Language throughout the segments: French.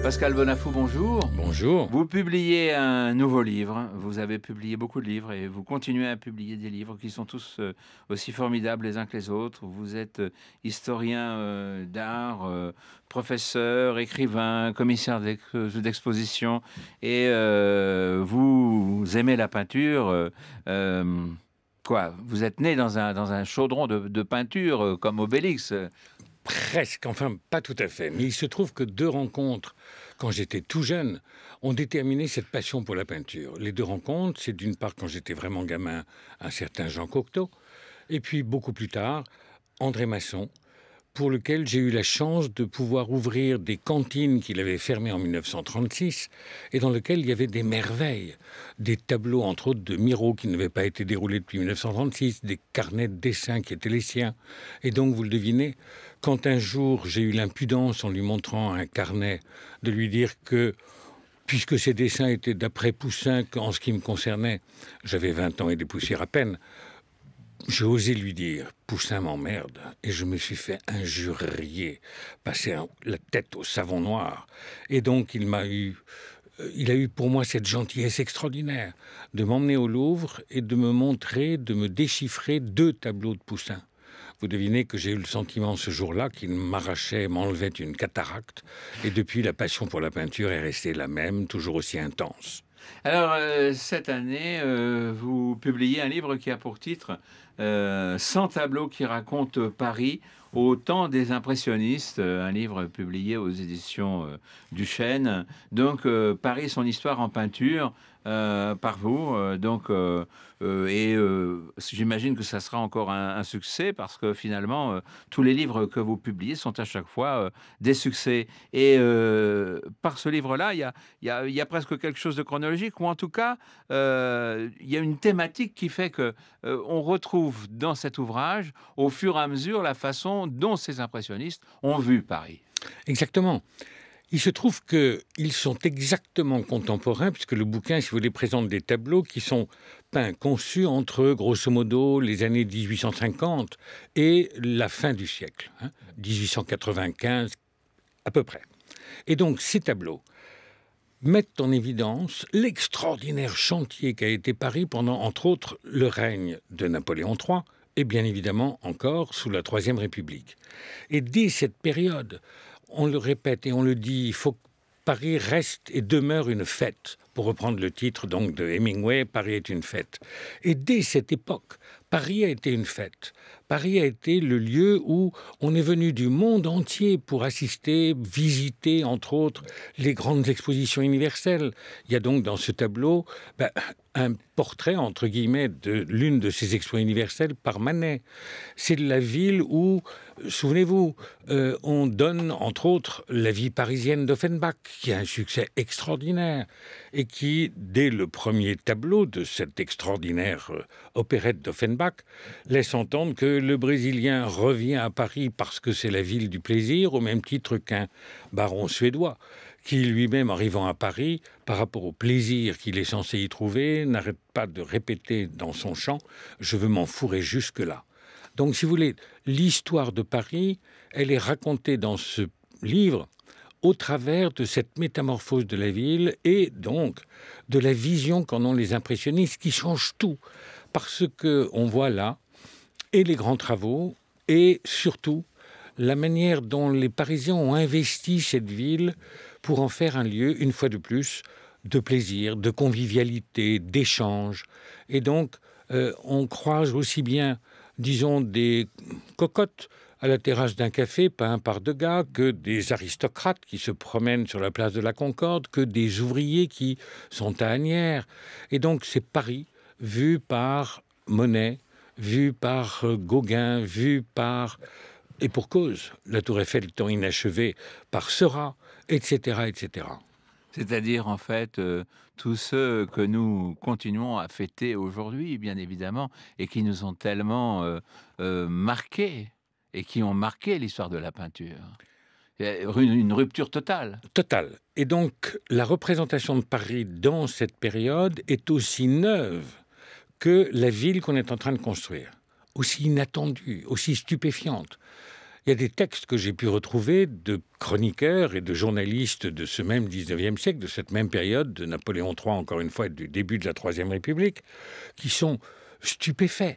Pascal Bonafou, bonjour. Bonjour. Vous publiez un nouveau livre, vous avez publié beaucoup de livres et vous continuez à publier des livres qui sont tous aussi formidables les uns que les autres. Vous êtes historien d'art, professeur, écrivain, commissaire d'exposition et vous aimez la peinture. Vous êtes né dans un chaudron de peinture comme Obélix. Presque, enfin pas tout à fait. Mais il se trouve que deux rencontres, quand j'étais tout jeune, ont déterminé cette passion pour la peinture. Les deux rencontres, c'est d'une part quand j'étais vraiment gamin, un certain Jean Cocteau, et puis beaucoup plus tard, André Masson, pour lequel j'ai eu la chance de pouvoir ouvrir des cantines qu'il avait fermées en 1936 et dans lesquelles il y avait des merveilles, des tableaux entre autres de Miro qui n'avaient pas été déroulés depuis 1936, des carnets de dessins qui étaient les siens. Et donc vous le devinez, quand un jour j'ai eu l'impudence en lui montrant un carnet de lui dire que puisque ces dessins étaient d'après Poussin, en ce qui me concernait, j'avais 20 ans et des poussières à peine, j'ai osé lui dire « Poussin m'emmerde » et je me suis fait injurier, passer la tête au savon noir. Et donc il a eu pour moi cette gentillesse extraordinaire de m'emmener au Louvre et de me montrer, de me déchiffrer 2 tableaux de Poussin. Vous devinez que j'ai eu le sentiment ce jour-là qu'il m'arrachait, m'enlevait une cataracte. Et depuis, la passion pour la peinture est restée la même, toujours aussi intense. Alors, cette année, vous publiez un livre qui a pour titre 100 tableaux qui racontent Paris au temps des impressionnistes, un livre publié aux éditions Duchesne. Donc, Paris, son histoire en peinture, par vous. J'imagine que ça sera encore un succès parce que finalement, tous les livres que vous publiez sont à chaque fois des succès. Et par ce livre-là, il y a presque quelque chose de chronologique, ou en tout cas, il y a une thématique qui fait que on retrouve dans cet ouvrage, au fur et à mesure, la façon dont ces impressionnistes ont vu Paris. Exactement. Il se trouve qu'ils sont exactement contemporains, puisque le bouquin, si vous voulez, présente des tableaux qui sont peints, conçus entre, grosso modo, les années 1850 et la fin du siècle, 1895 à peu près. Et donc, ces tableaux mettent en évidence l'extraordinaire chantier qu'a été Paris pendant, entre autres, le règne de Napoléon III, et bien évidemment encore sous la Troisième République. Et dès cette période, on le répète et on le dit, il faut que Paris reste et demeure une fête. Pour reprendre le titre donc de Hemingway, Paris est une fête. Et dès cette époque, Paris a été une fête. Paris a été le lieu où on est venu du monde entier pour assister, visiter, entre autres, les grandes expositions universelles. Il y a donc dans ce tableau un portrait, entre guillemets, de l'une de ces expos universelles par Manet. C'est la ville où, souvenez-vous, on donne, entre autres, la vie parisienne d'Offenbach, qui a un succès extraordinaire, et qui, dès le premier tableau de cette extraordinaire opérette d'Offenbach, laisse entendre que le Brésilien revient à Paris parce que c'est la ville du plaisir, au même titre qu'un baron suédois, qui lui-même, arrivant à Paris, par rapport au plaisir qu'il est censé y trouver, n'arrête pas de répéter dans son chant « Je veux m'en fourrer jusque-là ». Donc, si vous voulez, l'histoire de Paris, elle est racontée dans ce livre au travers de cette métamorphose de la ville et donc de la vision qu'en ont les impressionnistes qui change tout. Parce qu'on voit là et les grands travaux et surtout la manière dont les Parisiens ont investi cette ville pour en faire un lieu, une fois de plus, de plaisir, de convivialité, d'échange. Et donc, on croise aussi bien, disons, des cocottes à la terrasse d'un café peint par Degas, que des aristocrates qui se promènent sur la place de la Concorde, que des ouvriers qui sont à Asnières. Et donc, c'est Paris vu par Monet, vu par Gauguin, vu par... Et pour cause, la Tour Eiffel étant inachevée par Seurat, etc., etc. C'est-à-dire, en fait, tous ceux que nous continuons à fêter aujourd'hui, bien évidemment, et qui nous ont tellement marqués, et qui ont marqué l'histoire de la peinture. Une rupture totale. Totale. Et donc, la représentation de Paris dans cette période est aussi neuve que la ville qu'on est en train de construire. Aussi inattendue, aussi stupéfiante. Il y a des textes que j'ai pu retrouver de chroniqueurs et de journalistes de ce même 19e siècle, de cette même période, de Napoléon III, encore une fois, et du début de la Troisième République, qui sont stupéfaits.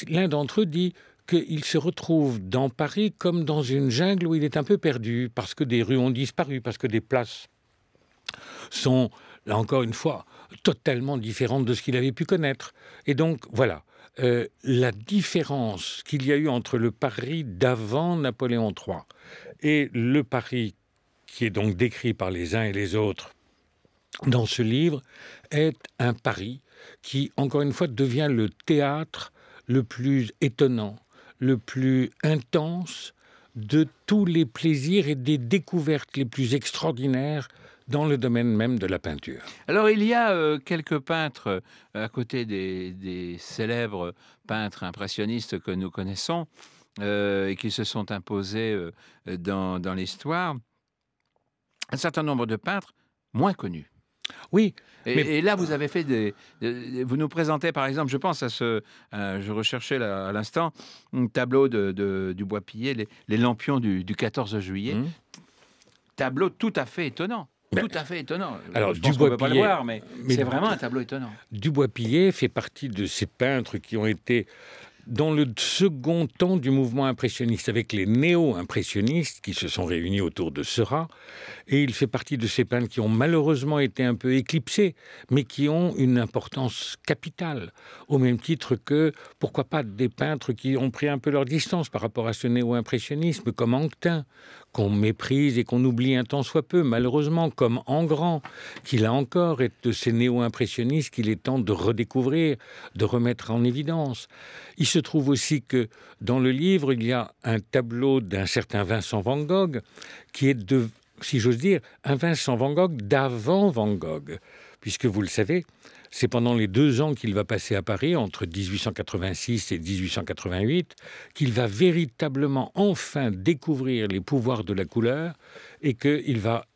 L'un d'entre eux dit qu'il se retrouve dans Paris comme dans une jungle où il est un peu perdu, parce que des rues ont disparu, parce que des places sont, là encore une fois, totalement différentes de ce qu'il avait pu connaître. Et donc, voilà. La différence qu'il y a eu entre le Paris d'avant Napoléon III et le Paris qui est donc décrit par les uns et les autres dans ce livre est un Paris qui, encore une fois, devient le théâtre le plus étonnant, le plus intense de tous les plaisirs et des découvertes les plus extraordinaires dans le domaine même de la peinture. Alors, il y a quelques peintres, à côté des célèbres peintres impressionnistes que nous connaissons, et qui se sont imposés dans l'histoire, un certain nombre de peintres moins connus. Oui, et là, vous avez fait vous nous présentez, par exemple, je pense à je recherchais là, à l'instant, un tableau du Bois-Pillet, les lampions du 14 juillet. Tableau tout à fait étonnant. Tout à fait étonnant. Alors, je pense qu'on ne peut pas le voir, mais c'est vraiment un tableau étonnant. Du Bois-Pillet fait partie de ces peintres qui ont été dans le second temps du mouvement impressionniste, avec les néo-impressionnistes qui se sont réunis autour de Seurat. Et il fait partie de ces peintres qui ont malheureusement été un peu éclipsés, mais qui ont une importance capitale, au même titre que, pourquoi pas, des peintres qui ont pris un peu leur distance par rapport à ce néo-impressionnisme, comme Anquetin, qu'on méprise et qu'on oublie un tant soit peu, malheureusement, comme Engrand, qui là encore est de ces néo-impressionnistes qu'il est temps de redécouvrir, de remettre en évidence. Il se trouve aussi que dans le livre, il y a un tableau d'un certain Vincent Van Gogh, qui est, si j'ose dire, un Vincent Van Gogh d'avant Van Gogh, puisque vous le savez, c'est pendant les 2 ans qu'il va passer à Paris, entre 1886 et 1888, qu'il va véritablement enfin découvrir les pouvoirs de la couleur et qu'il va,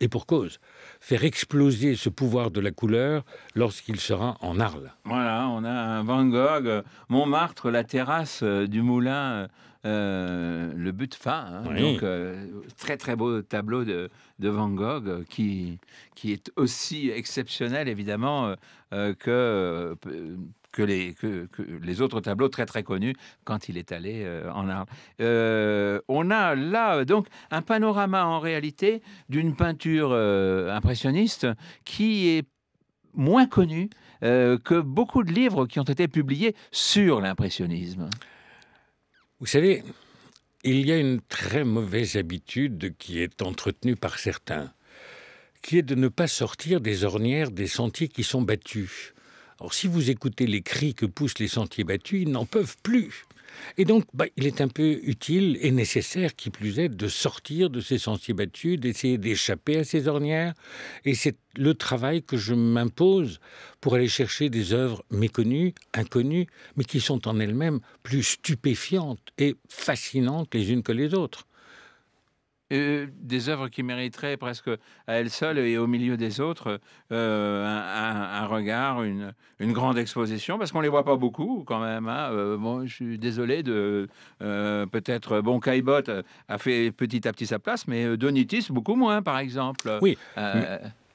et pour cause, faire exploser ce pouvoir de la couleur lorsqu'il sera en Arles. Voilà, on a un Van Gogh, Montmartre, la terrasse du Moulin, le but fin. Oui. Donc, très très beau tableau de Van Gogh qui est aussi exceptionnel évidemment que les autres tableaux très très connus quand il est allé en Arles. On a là donc un panorama en réalité d'une peinture impressionniste qui est moins connue que beaucoup de livres qui ont été publiés sur l'impressionnisme. Vous savez, il y a une très mauvaise habitude qui est entretenue par certains, qui est de ne pas sortir des ornières des sentiers qui sont battus. Or, si vous écoutez les cris que poussent les sentiers battus, ils n'en peuvent plus. Et donc, il est un peu utile et nécessaire, qui plus est, de sortir de ces sentiers battus, d'essayer d'échapper à ces ornières. Et c'est le travail que je m'impose pour aller chercher des œuvres méconnues, inconnues, mais qui sont en elles-mêmes plus stupéfiantes et fascinantes les unes que les autres. Des œuvres qui mériteraient presque à elles seules et au milieu des autres un regard, une grande exposition, parce qu'on ne les voit pas beaucoup quand même. Bon, je suis désolé de peut-être Caillebotte a fait petit à petit sa place, mais Donitis beaucoup moins, par exemple. Oui.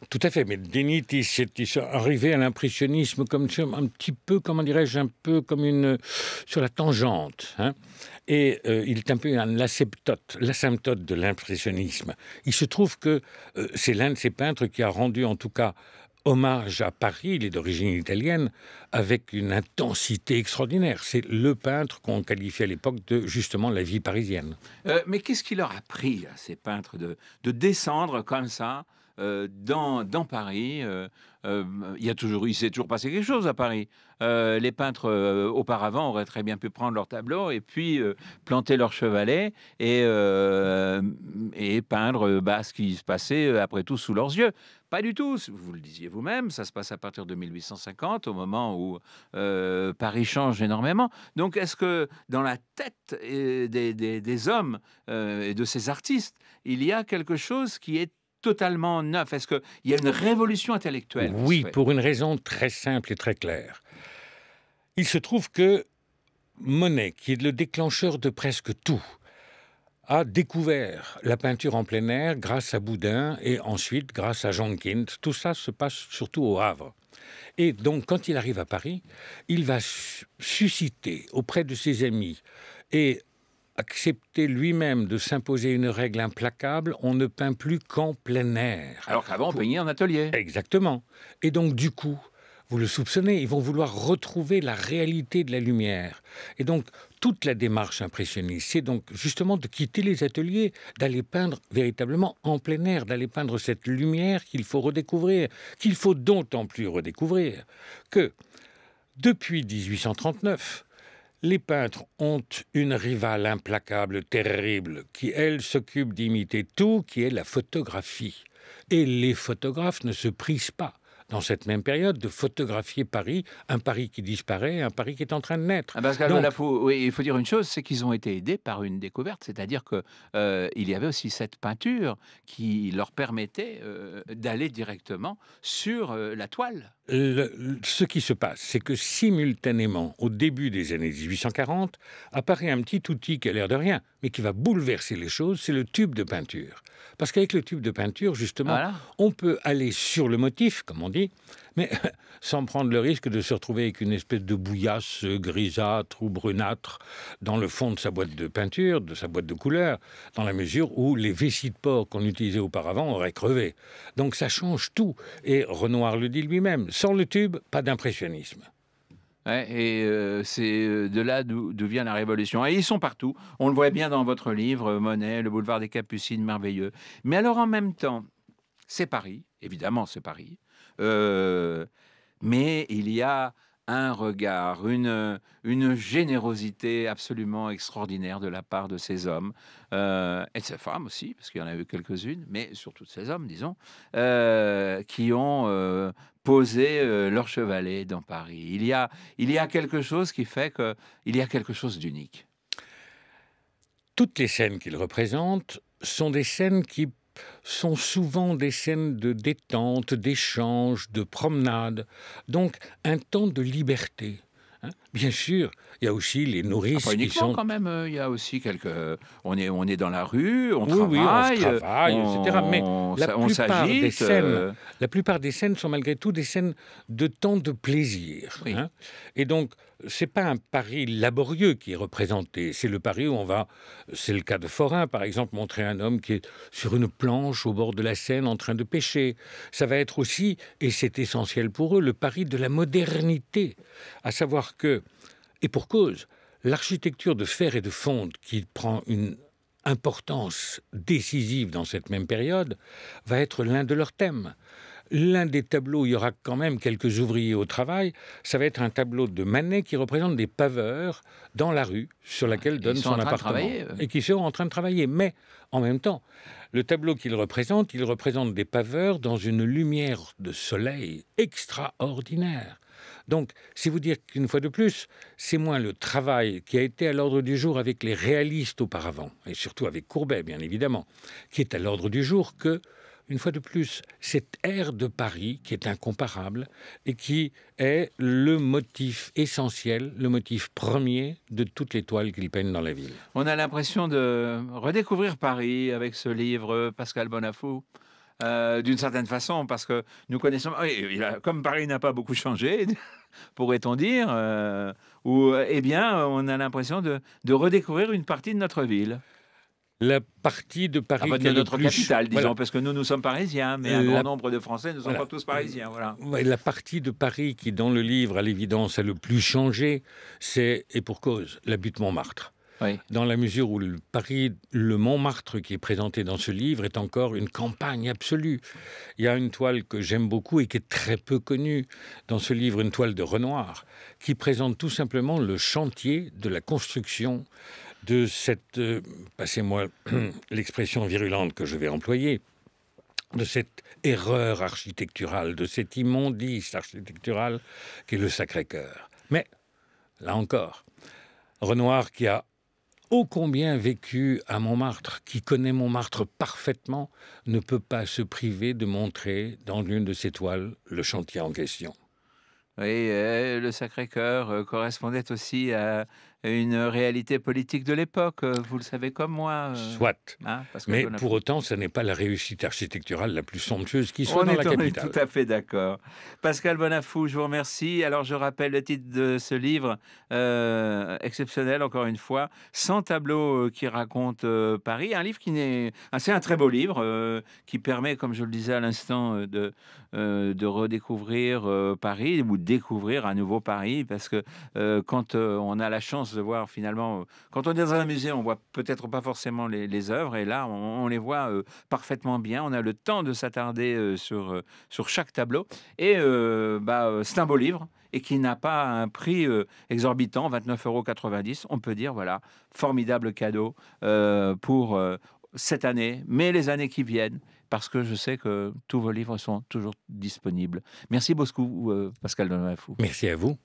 Tout à fait, mais Donitis est arrivé à l'impressionnisme comme un petit peu, comment dirais-je, un peu comme sur la tangente. Et il est un peu l'asymptote de l'impressionnisme. Il se trouve que c'est l'un de ces peintres qui a rendu en tout cas hommage à Paris, il est d'origine italienne, avec une intensité extraordinaire. C'est le peintre qu'on qualifiait à l'époque de, justement, la vie parisienne. Mais qu'est-ce qui leur a pris, à ces peintres, de descendre comme ça dans Paris? Il s'est toujours passé quelque chose à Paris. Les peintres auparavant auraient très bien pu prendre leur tableau et puis planter leur chevalet et peindre ce qui se passait après tout sous leurs yeux. Pas du tout, vous le disiez vous-même, ça se passe à partir de 1850, au moment où Paris change énormément. Donc est-ce que dans la tête des hommes et de ces artistes, il y a quelque chose qui est totalement neuf? Est-ce qu'il y a une révolution intellectuelle? Oui, pour une raison très simple et très claire. Il se trouve que Monet, qui est le déclencheur de presque tout, a découvert la peinture en plein air grâce à Boudin et ensuite grâce à Jenkins. Tout ça se passe surtout au Havre. Et donc, quand il arrive à Paris, il va susciter auprès de ses amis et accepter lui-même de s'imposer une règle implacable, on ne peint plus qu'en plein air. Alors qu'avant, on peignait en atelier. Exactement. Et donc, du coup, vous le soupçonnez, ils vont vouloir retrouver la réalité de la lumière. Et donc, toute la démarche impressionniste, c'est donc justement de quitter les ateliers, d'aller peindre véritablement en plein air, d'aller peindre cette lumière qu'il faut redécouvrir, qu'il faut d'autant plus redécouvrir que, depuis 1839, les peintres ont une rivale implacable, terrible, qui, elle, s'occupe d'imiter tout, qui est la photographie. Et les photographes ne se prisent pas, dans cette même période, de photographier Paris, un Paris qui disparaît, un Paris qui est en train de naître. Parce que là, oui, il faut dire une chose, c'est qu'ils ont été aidés par une découverte, c'est-à-dire que il y avait aussi cette peinture qui leur permettait d'aller directement sur la toile. Ce qui se passe, c'est que simultanément, au début des années 1840, apparaît un petit outil qui a l'air de rien, mais qui va bouleverser les choses, c'est le tube de peinture. Parce qu'avec le tube de peinture, justement, Voilà. on peut aller sur le motif, comme on dit, mais sans prendre le risque de se retrouver avec une espèce de bouillasse grisâtre ou brunâtre dans le fond de sa boîte de peinture, de sa boîte de couleurs, dans la mesure où les vessies de porc qu'on utilisait auparavant auraient crevé. Donc ça change tout. Et Renoir le dit lui-même, sans le tube, pas d'impressionnisme. Ouais, et c'est de là d'où vient la révolution. Et ils sont partout. On le voit bien dans votre livre, Monet, le boulevard des Capucines, merveilleux. Mais alors en même temps, c'est Paris, évidemment c'est Paris. Mais il y a un regard, une générosité absolument extraordinaire de la part de ces hommes, et de ces femmes aussi, parce qu'il y en a eu quelques-unes, mais surtout de ces hommes, disons, qui ont posé leur chevalet dans Paris. Il y a quelque chose qui fait qu'il y a quelque chose d'unique. Toutes les scènes qu'il représente sont des scènes qui sont souvent des scènes de détente, d'échange, de promenade, donc un temps de liberté. Bien sûr, il y a aussi les nourrices Pas qui uniquement sont... quand même, il y a aussi quelques... On est dans la rue, on Oui, travaille, on travaille, etc. Mais on s'agite. la plupart des scènes sont malgré tout des scènes de temps de plaisir. Oui. Et donc, c'est pas un Paris laborieux qui est représenté. C'est le Paris où on va, c'est le cas de Forain, par exemple, montrer un homme qui est sur une planche au bord de la Seine en train de pêcher. Ça va être aussi, et c'est essentiel pour eux, le Paris de la modernité. À savoir que, et pour cause, l'architecture de fer et de fonte qui prend une importance décisive dans cette même période va être l'un de leurs thèmes. L'un des tableaux, il y aura quand même quelques ouvriers au travail, ça va être un tableau de Manet qui représente des paveurs dans la rue sur laquelle donne son appartement. Et qui sont en train de travailler. Mais en même temps, le tableau qu'il représente, il représente des paveurs dans une lumière de soleil extraordinaire. Donc, c'est vous dire qu'une fois de plus, c'est moins le travail qui a été à l'ordre du jour avec les réalistes auparavant, et surtout avec Courbet, bien évidemment, qui est à l'ordre du jour que, une fois de plus, cette ère de Paris qui est incomparable et qui est le motif essentiel, le motif premier de toutes les toiles qu'il peigne dans la ville. On a l'impression de redécouvrir Paris avec ce livre, Pascal Bonafou. D'une certaine façon, parce que nous connaissons... comme Paris n'a pas beaucoup changé, pourrait-on dire, eh bien, on a l'impression de redécouvrir une partie de notre ville. La partie de Paris de notre capitale, disons, voilà. Parce que nous sommes parisiens, mais un grand nombre de Français ne sont pas tous parisiens. Voilà. La partie de Paris qui, dans le livre, à l'évidence, a le plus changé, c'est, et pour cause, la butte Montmartre. Oui. Dans la mesure où le Montmartre qui est présenté dans ce livre est encore une campagne absolue. Il y a une toile que j'aime beaucoup et qui est très peu connue dans ce livre, une toile de Renoir, qui présente tout simplement le chantier de la construction de cette, passez-moi l'expression virulente que je vais employer, de cette erreur architecturale, de cette immondice architecturale qu'est le Sacré-Cœur. Mais, là encore, Renoir qui a ô combien vécu à Montmartre, qui connaît Montmartre parfaitement, ne peut pas se priver de montrer dans l'une de ses toiles le chantier en question. Oui, le Sacré-Cœur correspondait aussi à une réalité politique de l'époque, vous le savez comme moi, Soit. hein, Pascal Mais pour Bonafou. autant, ce n'est pas la réussite architecturale la plus somptueuse qui soit On dans est, la on est capitale. tout à fait d'accord. Pascal Bonafou, je vous remercie. Alors, je rappelle le titre de ce livre exceptionnel, encore une fois, 100 tableaux qui racontent Paris. Un livre qui n'est... C'est un très beau livre qui permet, comme je le disais à l'instant, de redécouvrir Paris ou de découvrir un nouveau Paris. Parce que quand on a la chance de voir finalement... quand on est dans un musée, on voit peut-être pas forcément les œuvres. Et là, on les voit parfaitement bien. On a le temps de s'attarder sur chaque tableau. Et c'est un beau livre et qui n'a pas un prix exorbitant, 29,90 €. On peut dire, voilà, formidable cadeau pour cette année, mais les années qui viennent, parce que je sais que tous vos livres sont toujours disponibles. Merci beaucoup, Pascal Donafou. Merci à vous.